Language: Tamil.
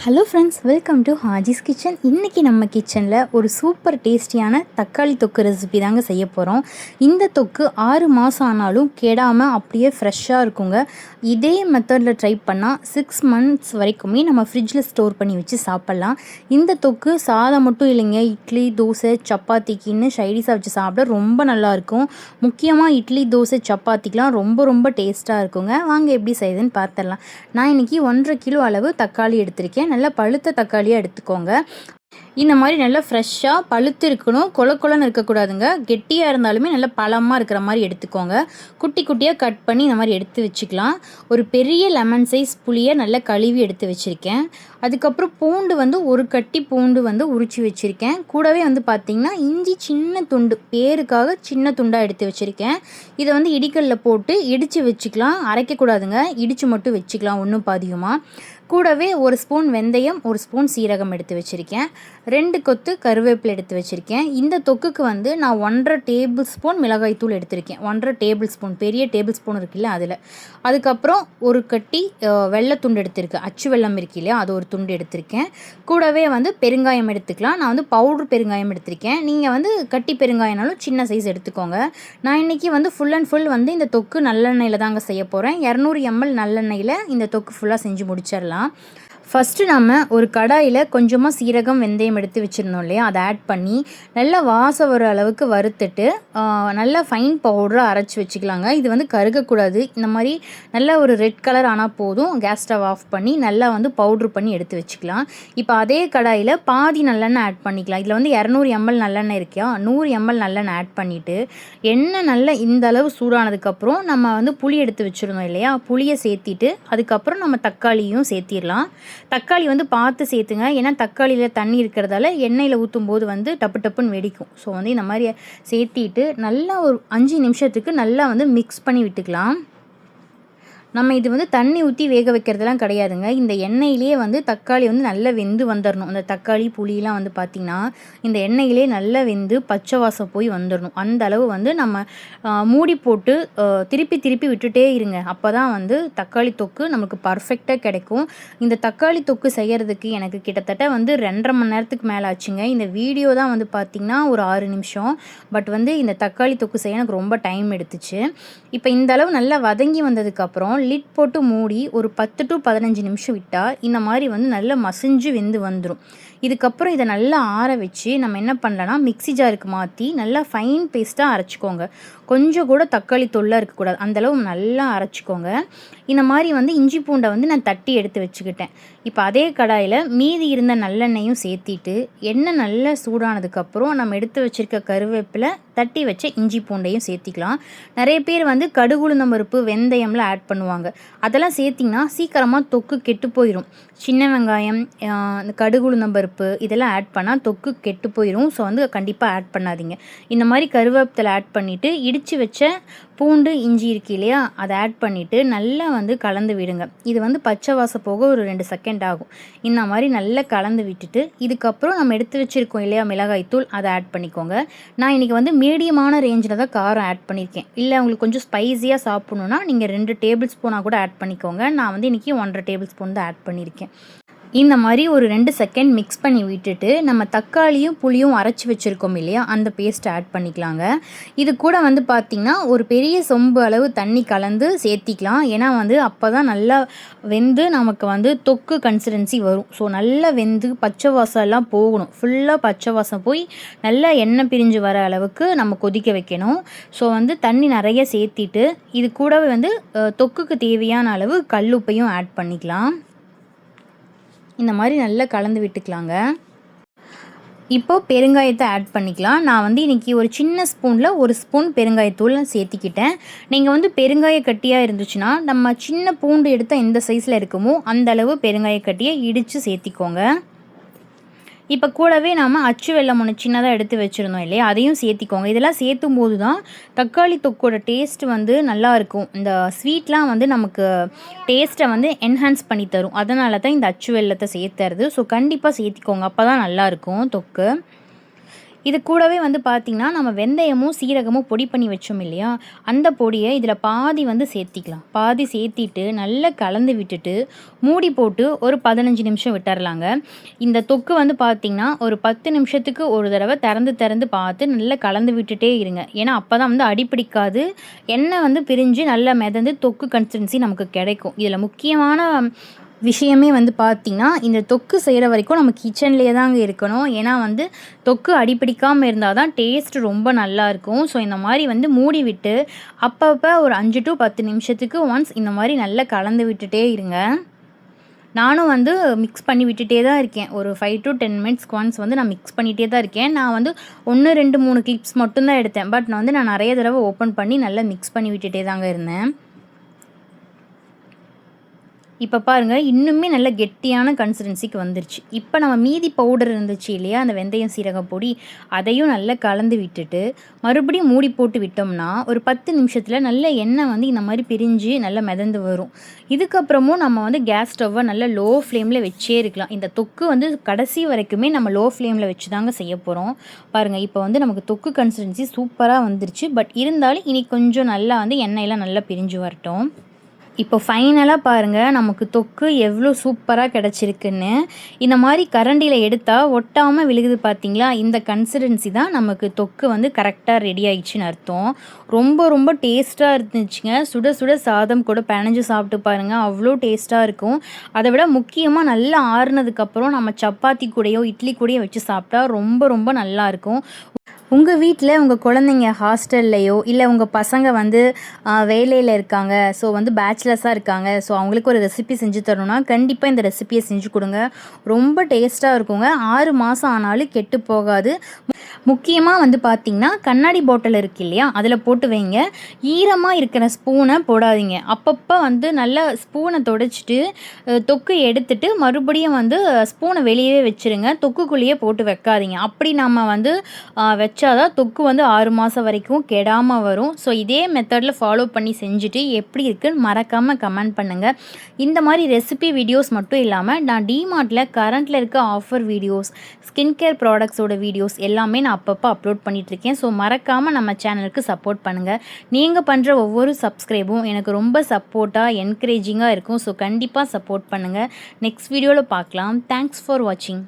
Hello friends, welcome to Haji's kitchen. இன்றைக்கி நம்ம கிச்சனில் ஒரு சூப்பர் டேஸ்டியான தக்காளி தொக்கு ரெசிபி தாங்க செய்ய போகிறோம். இந்த தொக்கு 6 மாதம் ஆனாலும் கெடாமல் அப்படியே ஃப்ரெஷ்ஷாக இருக்குங்க. இதே மெத்தடில் ட்ரை பண்ணால் 6 மந்த்ஸ் வரைக்குமே நம்ம ஃப்ரிட்ஜில் ஸ்டோர் பண்ணி வச்சு சாப்பிட்லாம். இந்த தொக்கு சாதம் மட்டும் இல்லைங்க, இட்லி, தோசை, சப்பாத்திக்குன்னு சைடிஷாக வச்சு சாப்பிட ரொம்ப நல்லாயிருக்கும். முக்கியமாக இட்லி, தோசை, சப்பாத்திக்கெலாம் ரொம்ப டேஸ்ட்டாக இருக்குங்க. வாங்க எப்படி செய்யுதுன்னு பார்த்துடலாம். நான் இன்றைக்கி 1.5 கிலோ அளவு தக்காளி எடுத்திருக்கேன். நல்லா பழுத்த தக்காளியாக எடுத்துக்கோங்க. இந்த மாதிரி நல்லா ஃப்ரெஷ்ஷாக பழுத்து இருக்கணும், கொலன்னு இருக்கக்கூடாதுங்க. கெட்டியாக இருந்தாலுமே நல்லா பழமாக இருக்கிற மாதிரி எடுத்துக்கோங்க. குட்டி குட்டியாக கட் பண்ணி இந்த மாதிரி எடுத்து வச்சுக்கலாம். ஒரு பெரிய லெமன் சைஸ் புளியை நல்லா கழுவி எடுத்து வச்சுருக்கேன். அதுக்கப்புறம் பூண்டு ஒரு கட்டி பூண்டு உரித்து வச்சுருக்கேன். கூடவே பார்த்திங்கன்னா இஞ்சி சின்ன துண்டு, பேருக்காக சின்ன துண்டாக எடுத்து வச்சுருக்கேன். இதை இடிக்கல்லில் போட்டு இடித்து வச்சுக்கலாம். அரைக்கக்கூடாதுங்க, இடித்து மட்டும் வச்சுக்கலாம் ஒன்றும் பாதியுமா. கூடவே 1 ஸ்பூன் வெந்தயம், 1 ஸ்பூன் சீரகம் எடுத்து வச்சுருக்கேன். 2 கொத்து கருவேப்பிலை எடுத்து வச்சுருக்கேன். இந்த தொக்குக்கு நான் 1.5 டேபிள் ஸ்பூன் மிளகாய் தூள் எடுத்திருக்கேன். 1.5 டேபிள் ஸ்பூன், பெரிய டேபிள் ஸ்பூன் இருக்குல்ல அதில். அதுக்கப்புறம் ஒரு கட்டி வெள்ளை துண்டு எடுத்திருக்கேன். அச்சு வெல்லம் இருக்கு இல்லையா, அது ஒரு துண்டு எடுத்திருக்கேன். கூடவே பெருங்காயம் எடுத்துக்கலாம். நான் பவுட்ரு பெருங்காயம் எடுத்திருக்கேன். நீங்கள் கட்டி பெருங்காயம்னாலும் சின்ன சைஸ் எடுத்துக்கோங்க. நான் இன்றைக்கி ஃபுல் அண்ட் ஃபுல் இந்த தொக்கு நல்லெண்ணெயில் தாங்க செய்ய போகிறேன். 200 ml நல்லெண்ணெயில் இந்த தொக்கு ஃபுல்லாக செஞ்சு முடிச்சிடலாம். ஃபஸ்ட்டு நம்ம ஒரு கடாயில் கொஞ்சமாக சீரகம், வெந்தயம் எடுத்து வச்சுருந்தோம் இல்லையா, அதை ஆட் பண்ணி நல்லா வாசம் வர அளவுக்கு வறுத்துட்டு நல்லா ஃபைன் பவுடராக அரைச்சி வச்சுக்கலாங்க. இது கருகக்கூடாது. இந்த மாதிரி நல்லா ஒரு ரெட் கலர் ஆனால் போதும். கேஸ் ஸ்டவ் ஆஃப் பண்ணி நல்லா பவுட்ரு பண்ணி எடுத்து வச்சுக்கலாம். இப்போ அதே கடாயில் பாதி நல்லெண்ணெய் ஆட் பண்ணிக்கலாம். இதில் 200 ml நல்லெண்ணெய் இருக்கியா, 100 ml நல்லெண்ணெய் ஆட் பண்ணிவிட்டு எண்ணெய் நல்லா இந்த அளவு சூடானதுக்கப்புறம் நம்ம புளி எடுத்து வச்சுருந்தோம் இல்லையா, புளியை சேர்த்திட்டு அதுக்கப்புறம் நம்ம தக்காளியும் சேர்த்திடலாம். தக்காளி பார்த்து சேர்த்துங்க. ஏன்னா தக்காளியில் தண்ணி இருக்கிறதால எண்ணெயில் ஊற்றும் போது டப்பு டப்புன்னு வெடிக்கும். ஸோ இந்த மாதிரி சேர்த்திட்டு நல்லா ஒரு 5 நிமிஷத்துக்கு நல்லா மிக்ஸ் பண்ணி விட்டுக்கலாம். நம்ம இது தண்ணி ஊற்றி வேக வைக்கிறதுலாம் கிடையாதுங்க. இந்த எண்ணெயிலே தக்காளி நல்லா வெந்து வந்துடணும். அந்த தக்காளி புளியெலாம் பார்த்திங்கன்னா இந்த எண்ணெயிலே நல்லா வெந்து பச்சை வாசம் போய் வந்துடணும். அந்த அளவு நம்ம மூடி போட்டு திருப்பி விட்டுட்டே இருங்க. அப்போ தான் தக்காளி தொக்கு நமக்கு பர்ஃபெக்டாக கிடைக்கும். இந்த தக்காளி தொக்கு செய்கிறதுக்கு எனக்கு கிட்டத்தட்ட 2.5 மணி நேரத்துக்கு மேலே ஆச்சுங்க. இந்த வீடியோ தான் பார்த்திங்கன்னா ஒரு 6 நிமிஷம். பட் இந்த தக்காளி தொக்கு செய்ய எனக்கு ரொம்ப டைம் எடுத்துச்சு. இப்போ இந்த அளவு நல்லா வதங்கி வந்ததுக்கப்புறம் லிட் போட்டு மூடி ஒரு 10 to 15 நிமிஷம் விட்டால் இந்த மாதிரி நல்லா மசிஞ்சு வெந்து வந்துடும். இதுக்கப்புறம் இதை நல்லா ஆற வச்சு நம்ம என்ன பண்ணலான்னா மிக்ஸி ஜாருக்கு மாற்றி நல்லா ஃபைன் பேஸ்ட்டாக அரைச்சிக்கோங்க. கொஞ்சம் கூட தக்காளி தொல்லை இருக்கக்கூடாது, அந்தளவு நல்லா அரைச்சிக்கோங்க. இந்த மாதிரி இஞ்சி பூண்டை நான் தட்டி எடுத்து வச்சுக்கிட்டேன். இப்போ அதே கடாயில் மீதி இருந்த நல்லெண்ணெயும் சேர்த்திட்டு எண்ணெய் நல்லா சூடானதுக்கப்புறம் நம்ம எடுத்து வச்சுருக்க கருவேப்பிலை, தட்டி வச்ச இஞ்சி பூண்டையும் சேர்த்திக்கலாம். நிறைய பேர் கடுகு, உளுந்தம் பருப்பு, வெந்தயம்லாம் ஆட் பண்ணுவாங்க. அதெல்லாம் சேர்த்திங்கன்னா சீக்கிரமாக தொக்கு கெட்டு போயிடும். சின்ன வெங்காயம், இந்த கடுகு, உளுந்தம் பருப்பு இதெல்லாம் ஆட் பண்ணால் தொக்கு கெட்டு போயிடும். ஸோ கண்டிப்பாக ஆட் பண்ணாதீங்க. இந்த மாதிரி கருவேப்பிலை ஆட் பண்ணிவிட்டு இடித்து வச்ச பூண்டு, இஞ்சி இருக்கு இல்லையா, அதை ஆட் பண்ணிவிட்டு நல்லா கலந்து விடுங்க. இது பச்சை வாசம் போக ஒரு 2 செகண்ட் ஆகும். இந்த மாதிரி நல்லா கலந்து விட்டுட்டு இதுக்கப்புறம் நம்ம எடுத்து வச்சுருக்கோம் இல்லையா மிளகாய் தூள், அதை ஆட் பண்ணிக்கோங்க. நான் இன்றைக்கி மீடியமான ரேஞ்சில் தான் காரம் ஆட் பண்ணியிருக்கேன். இல்லை உங்களுக்கு கொஞ்சம் ஸ்பைஸியாக சாப்பிட்ணுன்னா நீங்கள் 2 டேபிள் ஸ்பூனாக கூட ஆட் பண்ணிக்கோங்க. நான் இன்றைக்கி 1.5 டேபிள் ஸ்பூன் தான் ஆட் பண்ணியிருக்கேன். இந்த மாதிரி ஒரு 2 செகண்ட் மிக்ஸ் பண்ணி விட்டுட்டு நம்ம தக்காளியும் புளியும் அரைச்சி வச்சுருக்கோம் இல்லையா, அந்த பேஸ்ட்டை ஆட் பண்ணிக்கலாங்க. இது கூட பார்த்திங்கன்னா ஒரு பெரிய சொம்பு அளவு தண்ணி கலந்து சேர்த்திக்கலாம். ஏன்னா அப்போ தான் நல்லா வெந்து நமக்கு தொக்கு கன்சிஸ்டன்சி வரும். ஸோ நல்லா வெந்து பச்சை வாசம் எல்லாம் போகணும். ஃபுல்லாக பச்சை வாசம் போய் நல்லா எண்ணெய் பிரிஞ்சு வர அளவுக்கு நம்ம கொதிக்க வைக்கணும். ஸோ தண்ணி நிறைய சேர்த்திட்டு இது கூடவே தொக்குக்கு தேவையான அளவு கல்லுப்பையும் ஆட் பண்ணிக்கலாம். இந்த மாதிரி நல்லா கலந்து விட்டுக்கலாங்க. இப்போது பெருங்காயத்தை ஆட் பண்ணிக்கலாம். நான் இன்றைக்கி ஒரு சின்ன ஸ்பூனில் 1 ஸ்பூன் பெருங்காயத்தூள் சேர்த்திக்கிட்டேன். நீங்கள் பெருங்காய கட்டியாக இருந்துச்சுன்னா நம்ம சின்ன பூண்டு எடுத்தால் எந்த சைஸில் இருக்குமோ அந்த அளவு பெருங்காய கட்டியை இடித்து சேர்த்திக்கோங்க. இப்போ கூடவே நாம் அச்சு வெல்லம் ஒன்று சின்னதாக எடுத்து வச்சுருந்தோம் இல்லையா, அதையும் சேர்த்திக்கோங்க. இதெல்லாம் சேர்த்தும் போது தான் தக்காளி தொக்கோட டேஸ்ட் நல்லாயிருக்கும். இந்த ஸ்வீட்லாம் நமக்கு டேஸ்ட்டை என்ஹான்ஸ் பண்ணி தரும். அதனால தான் இந்த அச்சு வெல்லத்தை சேர்த்துறது. ஸோ கண்டிப்பாக சேர்த்திக்கோங்க, அப்போ தான் நல்லாயிருக்கும் தொக்கு. இது கூடவே வந்து பார்த்திங்கன்னா நம்ம வெந்தயமும் சீரகமும் பொடி பண்ணி வச்சோம் இல்லையா, அந்த பொடியை இதில் பாதி வந்து சேர்த்திக்கலாம். பாதி சேர்த்திட்டு நல்லா கலந்து விட்டுட்டு மூடி போட்டு ஒரு 15 நிமிஷம் விட்டுறலாங்க. இந்த தொக்கு வந்து பார்த்திங்கன்னா ஒரு 10 நிமிஷத்துக்கு ஒரு தடவை திறந்து திறந்து பார்த்து நல்லா கலந்து விட்டுட்டே இருங்க. ஏன்னா அப்போ தான் வந்து அடிப்பிடிக்காது, எண்ணெய் வந்து பிரிஞ்சு நல்லா மிதந்து தொக்கு கன்சிஸ்டன்சி நமக்கு கிடைக்கும். இதில் முக்கியமான விஷயமே வந்து பார்த்திங்கன்னா, இந்த தொக்கு செய்கிற வரைக்கும் நம்ம கிச்சன்லேயே தாங்க இருக்கணும். ஏன்னா வந்து தொக்கு அடிப்பிடிக்காமல் இருந்தால் தான் டேஸ்ட் ரொம்ப நல்லாயிருக்கும். ஸோ இந்த மாதிரி வந்து மூடி விட்டு அப்பப்போ ஒரு 5 to 10 நிமிஷத்துக்கு ஒன்ஸ் இந்த மாதிரி நல்லா கலந்து விட்டுட்டே இருங்க. நானும் வந்து மிக்ஸ் பண்ணி விட்டுட்டே தான் இருக்கேன். ஒரு 5 to 10 மினிட்ஸ்க்கு ஒன்ஸ் வந்து நான் மிக்ஸ் பண்ணிகிட்டே தான் இருக்கேன். நான் வந்து 1, 2, 3 கிளிப்ஸ் மட்டும்தான் எடுத்தேன். பட் நான் நிறைய தடவை ஓப்பன் பண்ணி நல்லா மிக்ஸ் பண்ணி விட்டுட்டே தாங்க இருந்தேன். இப்போ பாருங்கள், இன்னுமே நல்ல கெட்டியான கன்சிஸ்டன்சிக்கு வந்துருச்சு. இப்போ நம்ம மீதி பவுடர் இருந்துச்சு இல்லையா, அந்த வெந்தயம் சீரக பொடி, அதையும் நல்லா கலந்து விட்டுட்டு மறுபடியும் மூடி போட்டு விட்டோம்னா ஒரு 10 நிமிஷத்தில் நல்ல எண்ணெய் வந்து இந்த மாதிரி பிரிஞ்சு நல்லா மிதந்து வரும். இதுக்கப்புறமும் நம்ம வந்து கேஸ் ஸ்டவ்வை நல்லா லோ ஃப்ளேமில் வச்சே இருக்கலாம். இந்த தொக்கு வந்து கடைசி வரைக்குமே நம்ம லோ ஃப்ளேமில் வச்சு தாங்க செய்ய போகிறோம். பாருங்கள், இப்போ வந்து நமக்கு தொக்கு கன்சிஸ்டன்சி சூப்பராக வந்துருச்சு. பட் இருந்தாலும் இனி கொஞ்சம் நல்லா வந்து எண்ணெயெல்லாம் நல்லா பிரிஞ்சு வரட்டும். இப்போ ஃபைனலாக பாருங்கள், நமக்கு தொக்கு எவ்வளோ சூப்பராக கிடச்சிருக்குன்னு. இந்த மாதிரி கரண்டியில் எடுத்தால் ஒட்டாமல் விழுகுது பார்த்தீங்களா? இந்த கன்சிஸ்டன்சி தான் நமக்கு தொக்கு வந்து கரெக்டாக ரெடி ஆகிடுச்சின்னு அர்த்தம். ரொம்ப ரொம்ப டேஸ்ட்டாக இருந்துச்சுங்க. சுட சுட சாதம் கூட பிணைஞ்சு சாப்பிட்டு பாருங்கள், அவ்வளோ டேஸ்ட்டாக இருக்கும். அதை விட முக்கியமாக நல்லா ஆறுனதுக்கப்புறம் நம்ம சப்பாத்தி கூடயோ இட்லி கூடயோ வச்சு சாப்பிட்டா ரொம்ப ரொம்ப நல்லாயிருக்கும். உங்கள் வீட்டில் உங்கள் குழந்தைங்க ஹாஸ்டல்லையோ இல்லை உங்கள் பசங்க வந்து வேலையில் இருக்காங்க, ஸோ வந்து பேச்சுலர்ஸாக இருக்காங்க, ஸோ அவங்களுக்கு ஒரு ரெசிபி செஞ்சு தரணும்னா கண்டிப்பாக இந்த ரெசிபியை செஞ்சு கொடுங்க. ரொம்ப டேஸ்ட்டாக இருக்குங்க. 6 மாதம் ஆனாலும் கெட்டு போகாது. முக்கியமாக வந்து பார்த்திங்கன்னா கண்ணாடி பாட்டில் இருக்குது இல்லையா, அதில் போட்டு வைங்க. ஈரமாக இருக்கிற ஸ்பூனை போடாதீங்க. அப்பப்போ வந்து நல்லா ஸ்பூனை துடைச்சிட்டு தொக்கு எடுத்துட்டு மறுபடியும் வந்து ஸ்பூனை வெளியே வச்சுருங்க. தொக்குக்குள்ளேயே போட்டு வைக்காதீங்க. அப்படி நம்ம வந்து வச்சாதான் தொக்கு வந்து 6 மாதம் வரைக்கும் கெடாமல் வரும். ஸோ இதே மெத்தடில் ஃபாலோ பண்ணி செஞ்சுட்டு எப்படி இருக்குன்னு மறக்காமல் கமெண்ட் பண்ணுங்கள். இந்த மாதிரி ரெசிபி வீடியோஸ் மட்டும் இல்லாமல் நான் டிமார்ட்டில் கரண்ட்டில் இருக்க ஆஃபர் வீடியோஸ், ஸ்கின் கேர் ப்ராடக்ட்ஸோட வீடியோஸ் எல்லாமே நான் அப்பப்போ அப்லோட் பண்ணிகிட்ருக்கேன். ஸோ மறக்காமல் நம்ம சேனலுக்கு சப்போர்ட் பண்ணுங்கள். நீங்கள் பண்ணுற ஒவ்வொரு சப்ஸ்கிரைபும் எனக்கு ரொம்ப சப்போர்ட்டாக என்கரேஜிங்காக இருக்கும். ஸோ கண்டிப்பாக சப்போர்ட் பண்ணுங்கள். நெக்ஸ்ட் வீடியோவில் பார்க்கலாம். தேங்க்ஸ் ஃபார் வாட்சிங்.